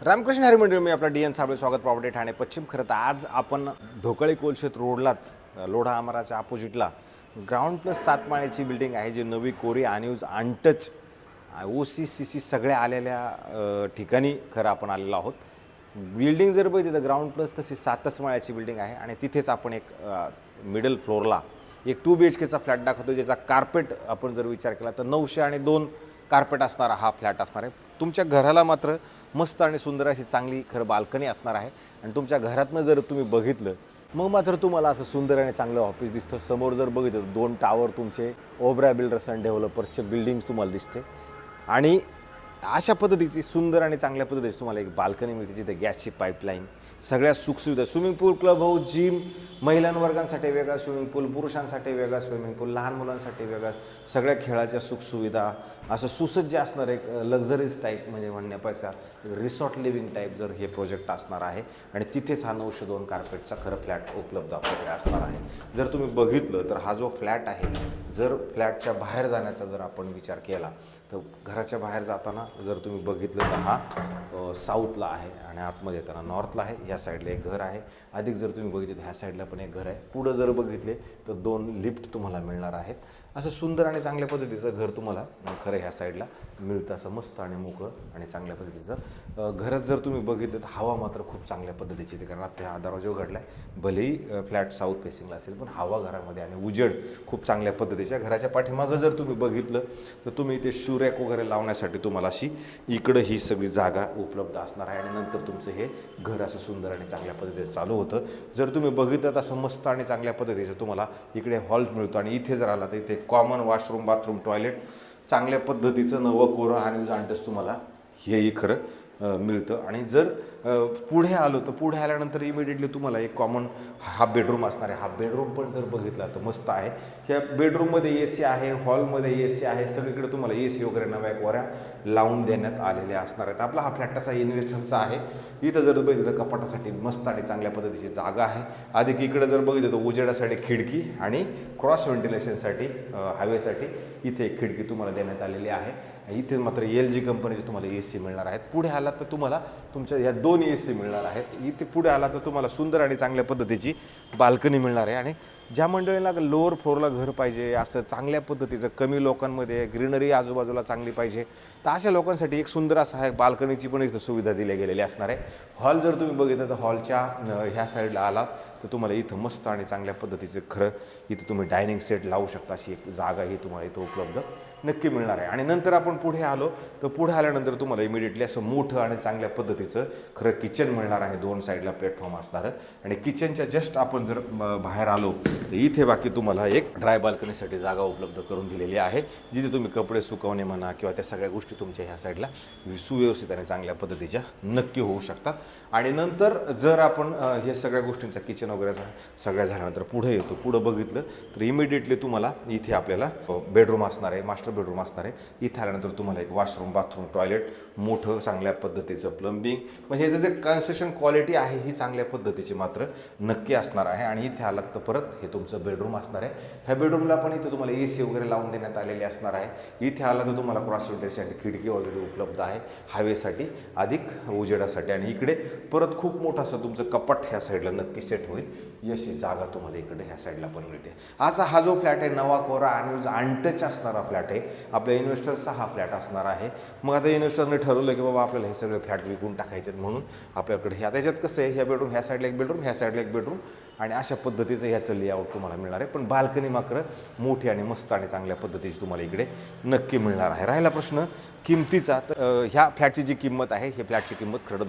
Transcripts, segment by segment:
रामकृष्ण हरी मंडळी, मी आपला डी.एन. साबळे, स्वागत प्रॉपर्टी ठाणे पश्चिम. खरं तर आज आपण ढोकळे कोलशेत रोडलाच लोढा आमाराच्या अपोजिटला ग्राउंड प्लस 7 माळ्याची बिल्डिंग आहे, जी नवी कोरी अनयूज अनटच OC/CC सगळ्या आलेल्या ठिकाणी खरं आपण आलेलो आहोत. बिल्डिंग जर बघितली तर ग्राउंड प्लस तशी 7च माळ्याची बिल्डिंग आहे आणि तिथेच आपण एक मिडल फ्लोअरला एक 2 BHKचा फ्लॅट दाखवतो, ज्याचा कार्पेट आपण जर विचार केला तर 900 आणि 2 कार्पेट असणारा हा फ्लॅट असणार आहे. तुमच्या घराला मात्र मस्त आणि सुंदर अशी चांगली खरं बाल्कनी असणार आहे आणि तुमच्या घरातनं जर तुम्ही बघितलं मग मात्र तुम्हाला असं सुंदर आणि चांगलं ऑफिस दिसतं. समोर जर बघितलं 2 टावर तुमचे ओबरा बिल्डर्स अँड डेव्हलपर्सचे बिल्डिंग तुम्हाला दिसते आणि अशा पद्धतीची सुंदर आणि चांगल्या पद्धतीची तुम्हाला एक बाल्कनी मिळते, जिथे गॅसची पाईपलाईन, सगळ्या सुखसुविधा, स्विमिंग पूल, क्लब हाऊस, जिम, महिलांवर्गांसाठी वेगळा स्विमिंग पूल, पुरुषांसाठी वेगळा स्विमिंग पूल, लहान मुलांसाठी वेगळा, सगळ्या खेळाच्या सुखसुविधा, असं सुसज्ज असणार एक लक्झरीज टाईप म्हणजे म्हणण्यापेक्षा रिसॉर्ट लिव्हिंग टाईप जर हे प्रोजेक्ट असणार आहे आणि तिथेच हा 902 कार्पेटचा खरं फ्लॅट उपलब्ध आपल्याकडे असणार आहे. जर तुम्ही बघितलं तर हा जो फ्लॅट आहे, जर फ्लॅटच्या बाहेर जाण्याचा जर आपण विचार केला तर घराच्या बाहेर जाताना जर तुम्ही बघितलं तर हा साऊथला आहे आणि आतमध्ये येताना नॉर्थला आहे. ह्या साईडला एक घर आहे. अधिक जर तुम्ही बघितलं तर ह्या साईडला पण एक घर आहे. पुढं जर बघितले तर 2 लिफ्ट तुम्हाला मिळणार आहेत. असं सुंदर आणि चांगल्या पद्धतीचं घर तुम्हाला खरं ह्या साईडला मिळतं, असं मस्त आणि मोकळं आणि चांगल्या पद्धतीचं. घरात जर तुम्ही बघितलं तर हवा मात्र खूप चांगल्या पद्धतीची येते, कारण आता हा दरवाजा उघडला आहे. भलेही फ्लॅट साऊथ फेसिंगला असेल पण हवा घरामध्ये आणि उजेड खूप चांगल्या पद्धतीच्या. घराच्या पाठीमागं जर तुम्ही बघितलं तर तुम्ही इथे शूरॅक वगैरे लावण्यासाठी तुम्हाला अशी इकडं ही सगळी जागा उपलब्ध असणार आहे आणि नंतर तुमचं हे घर असं सुंदर आणि चांगल्या पद्धतीचं चालू होतं. जर तुम्ही बघितलं तर असं मस्त आणि चांगल्या पद्धतीचं तुम्हाला इकडे हॉल मिळतो आणि इथे जर आला तर इथे कॉमन वॉशरूम, बाथरूम, टॉयलेट चांगल्या पद्धतीचं नवं कोरं आणि जाणतंच तुम्हाला हेही खरं मिळतं. आणि जर पुढे आलो तर पुढे आल्यानंतर इमिडिएटली तुम्हाला एक कॉमन हाफ बेडरूम असणार आहे. हाफ बेडरूम पण जर बघितला तर मस्त आहे. ह्या बेडरूममध्ये AC आहे, हॉलमध्ये AC आहे, सगळीकडे तुम्हाला AC वगैरे नव्या कोऱ्या लावून देण्यात आलेल्या असणार आहेत. आपला हा फ्लॅट तसा इन्व्हेस्टरचा आहे. इथं जर बघितलं कपाटासाठी मस्त आणि चांगल्या पद्धतीची जागा आहे. अधिक इकडे जर बघितलं तर उजेडासाठी खिडकी आणि क्रॉस व्हेंटिलेशनसाठी हवेसाठी इथे एक खिडकी तुम्हाला देण्यात आलेली आहे. इथे मात्र LG कंपनीचे तुम्हाला AC मिळणार आहेत. पुढे आला तर तुम्हाला तुमच्या ह्या 2 AC मिळणार आहेत. इथे पुढे आला तर तुम्हाला सुंदर आणि चांगल्या पद्धतीची बाल्कनी मिळणार आहे. आणि ज्या मंडळीला लोअर फ्लोअरला घर पाहिजे, असं चांगल्या पद्धतीचं, कमी लोकांमध्ये ग्रीनरी आजूबाजूला चांगली पाहिजे, तर अशा लोकांसाठी एक सुंदर असा आहे बाल्कनीची पण इथं सुविधा दिली गेलेली असणार आहे. हॉल जर तुम्ही बघितलं तर हॉलच्या ह्या साईडला आलात तर तुम्हाला इथं मस्त आणि चांगल्या पद्धतीचं खरं इथं तुम्ही डायनिंग सेट लावू शकता, अशी एक जागाही तुम्हाला इथं उपलब्ध नक्की मिळणार आहे. आणि नंतर आपण पुढे आलो तर पुढे आल्यानंतर तुम्हाला इमिडिएटली असं मोठं आणि चांगल्या पद्धतीचं खरं किचन मिळणार आहे. 2 साईडला प्लॅटफॉर्म असणार आणि किचनच्या जस्ट आपण जर बाहेर आलो तर इथे बाकी तुम्हाला एक ड्राय बाल्कनीसाठी जागा उपलब्ध करून दिलेली आहे, जिथे तुम्ही कपडे सुकवणे म्हणा किंवा त्या सगळ्या गोष्टी तुमच्या ह्या साईडला सुव्यवस्थित आणि चांगल्या पद्धतीच्या नक्की होऊ शकतात. आणि नंतर जर आपण हे सगळ्या गोष्टींचा किचन वगैरेचा सगळ्या झाल्यानंतर पुढे येतो, पुढं बघितलं तर इमिडिएटली तुम्हाला इथे आपल्याला बेडरूम असणार आहे, मास्टर बेडरूम असणार आहे. इथे आल्यानंतर तुम्हाला एक वॉशरूम, बाथरूम, टॉयलेट, मोठं चांगल्या पद्धतीचं प्लंबिंग, म्हणजे ह्याचं जे कन्स्ट्रक्शन क्वालिटी आहे ही चांगल्या पद्धतीची मात्र नक्की असणार आहे. आणि इथे आलात तर परत हे तुमचं बेडरूम असणार आहे. ह्या बेडरूमला पण इथे तुम्हाला AC वगैरे लावून देण्यात आलेली असणार आहे. इथे आला तर तुम्हाला क्रॉस व्हेंटिलेशनसाठी खिडकी ऑलरेडी उपलब्ध आहे, हवेसाठी अधिक उजेडासाठी. आणि इकडे परत खूप मोठं असं तुमचं कपाट ह्या साईडला नक्की सेट होईल, अशी जागा तुम्हाला इकडे ह्या साईडला पण मिळते. असा हा जो फ्लॅट आहे नवा कोरा अनयूज अनटच असणारा फ्लॅट आहे. आपल्या इन्व्हेस्टरचा हा फ्लॅट असणार आहे. मग आता इन्व्हेस्टरने ठरवलं की बाबा आपल्याला हे सगळे फ्लॅट विकून टाकायचे म्हणून आपल्याकडे ह्या त्याच्यात कसं आहे, ह्या बेडरूम, ह्या साईडला एक बेडरूम, ह्या साईडला एक बेडरूम आणि अशा पद्धतीचं ह्याचं लेआउट तुम्हाला मिळणार आहे. पण बाल्कनी मात्र मोठी आणि मस्त आणि चांगल्या पद्धतीची तुम्हाला इकडे नक्की मिळणार आहे. राहिला प्रश्न किमतीचा, तर ह्या फ्लॅटची जी किंमत आहे, हे फ्लॅटची किंमत खरं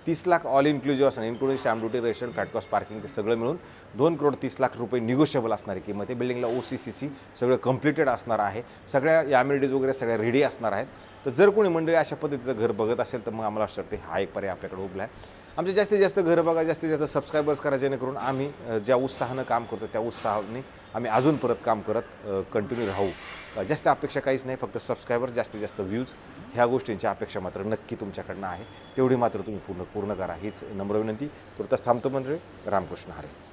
2,30,00,000 ऑल इन्क्लुझिव्ह असणार, including stamp duty, ration, flat cost, parking, ते सगळं मिळून 2,30,00,000 रुपये निगोशिएबल असणारी किंमत आहे. बिल्डिंगला OC/CC सगळं कम्प्लिटेड असणार आहे. सगळ्या अॅम्युनिटीज वगैरे सगळ्या रेडी असणार आहेत. तर जर कोणी मंडळी अशा पद्धतीचं घर बघत असेल तर मग आम्हाला असं वाटतं हा एक पर्याय आपल्याकडे उपलब्ध आहे. आमचे जास्तीत जास्त घरं बघा, जास्तीत जास्त सबस्क्रायबर्स करा, जेणेकरून आम्ही ज्या उत्साहानं काम करतो त्या उत्साहाने आम्ही अजून परत काम करत कंटिन्यू राहू. जास्त अपेक्षा काहीच नाही, फक्त सबस्क्रायबर, जास्तीत जास्त व्ह्यूज, ह्या गोष्टींची अपेक्षा मात्र नक्की तुमच्याकडनं आहे. तेवढी मात्र तुम्ही पूर्ण करा, हीच नम्र विनंती. तुर्तास थांबतो मंडळी. रामकृष्ण हरी.